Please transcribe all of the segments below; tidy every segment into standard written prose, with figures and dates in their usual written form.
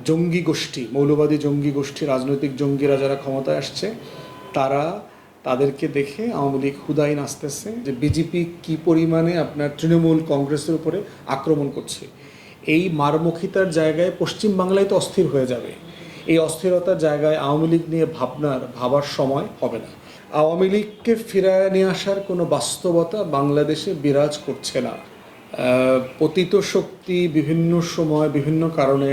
জঙ্গি গোষ্ঠী, মৌলবাদী জঙ্গি গোষ্ঠী, রাজনৈতিক জঙ্গিরা যারা ক্ষমতায় আসছে তাদেরকে দেখে আওয়ামী লীগ হুদাই নাচতেছে যে বিজেপি কি পরিমাণে আপনার তৃণমূল কংগ্রেসের উপরে আক্রমণ করছে। এই মারমুখিতার জায়গায় পশ্চিম বাংলায় তো অস্থির হয়ে যাবে। এই অস্থিরতার জায়গায় আওয়ামী লীগ নিয়ে ভাবার সময় হবে না। আওয়ামী লীগকে ফিরায় নিয়ে আসার কোনো বাস্তবতা বাংলাদেশে বিরাজ করছে না। পতিত শক্তি বিভিন্ন সময় বিভিন্ন কারণে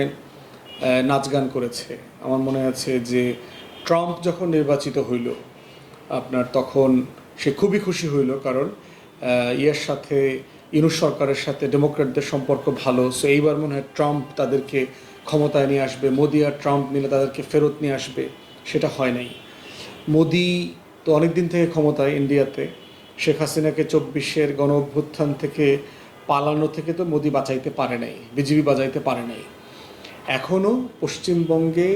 নাচ গান করেছে। আমার মনে আছে যে ট্রাম্প যখন নির্বাচিত হইল তখন সে খুবই খুশি হইল, কারণ ইয়ের সাথে ইউনূস সরকারের সাথে ডেমোক্র্যাটদের সম্পর্ক ভালো। সো এইবার মনে হয় ট্রাম্প তাদেরকে ক্ষমতায় নিয়ে আসবে, মোদি আর ট্রাম্প মিলে তাদেরকে ফেরত নিয়ে আসবে। সেটা হয় নাই। মোদি তো অনেক দিন থেকে ক্ষমতায় ইন্ডিয়াতে, শেখ হাসিনাকে 24-এর গণ অভ্যুত্থান থেকে পালানো থেকে তো মোদি বাঁচাইতে পারে নাই, বিজেপি বাঁচাইতে পারে নাই। এখনও পশ্চিমবঙ্গে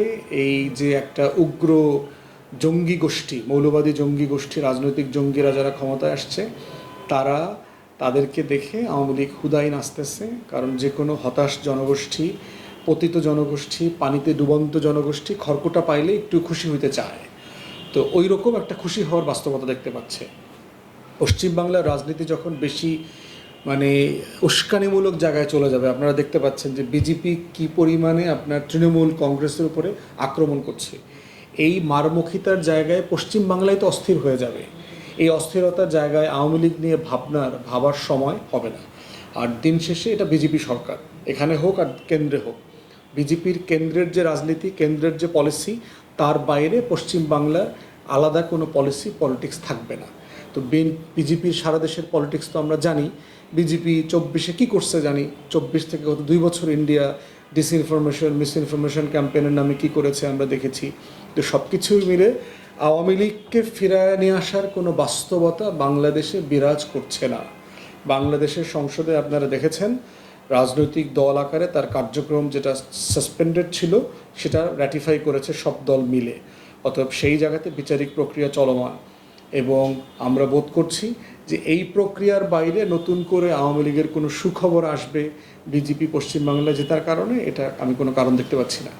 এই যে একটা উগ্র জঙ্গি গোষ্ঠী, মৌলবাদী জঙ্গি গোষ্ঠী, রাজনৈতিক জঙ্গিরা যারা ক্ষমতায় আসছে তাদেরকে দেখে আওয়ামী লীগ হুদাই নাচতেছে। কারণ যে কোনো হতাশ জনগোষ্ঠী, পতিত জনগোষ্ঠী, পানিতে ডুবন্ত জনগোষ্ঠী খড়কুটা পাইলে একটু খুশি হইতে চায়। তো ওই রকম একটা খুশি হওয়ার বাস্তবতা দেখতে পাচ্ছে। পশ্চিমবাংলার রাজনীতি যখন বেশি উস্কানিমূলক জায়গায় চলে যাবে, আপনারা দেখতে পাচ্ছেন যে বিজেপি কি পরিমাণে তৃণমূল কংগ্রেসের উপরে আক্রমণ করছে। এই মারমুখিতার জায়গায় পশ্চিম বাংলায় তো অস্থির হয়ে যাবে। এই অস্থিরতার জায়গায় আওয়ামী লীগ নিয়ে ভাবার সময় হবে না। আর দিন শেষে এটা বিজেপি সরকার, এখানে হোক আর কেন্দ্রে হোক, বিজেপির কেন্দ্রের যে রাজনীতি, কেন্দ্রের যে পলিসি, তার বাইরে পশ্চিম বাংলার আলাদা কোনো পলিটিক্স থাকবে না। তো বিজেপির সারা দেশের পলিটিক্স তো আমরা জানি। বিজেপি 24-এ কী করছে জানি। 24 থেকে গত 2 বছর ইন্ডিয়া মিসইনফরমেশন ক্যাম্পেইনের নামে কী করেছে আমরা দেখেছি। তো সব কিছুই মিলে আওয়ামী লীগকে ফিরায় নিয়ে আসার কোনো বাস্তবতা বাংলাদেশে বিরাজ করছে না। বাংলাদেশের সংসদে আপনারা দেখেছেন রাজনৈতিক দল আকারে তার কার্যক্রম যেটা সাসপেন্ডেড ছিল সেটা র্যাটিফাই করেছে সব দল মিলে। অতএব সেই জায়গাতে বিচারিক প্রক্রিয়া চলমান, এবং আমরা বোধ করছি যে এই প্রক্রিয়ার বাইরে নতুন করে আওয়ামী লীগের কোনো সুখবর আসবে বিজেপি পশ্চিমবাংলায় জেতার কারণে, এটা আমি কোনো কারণ দেখতে পাচ্ছি না।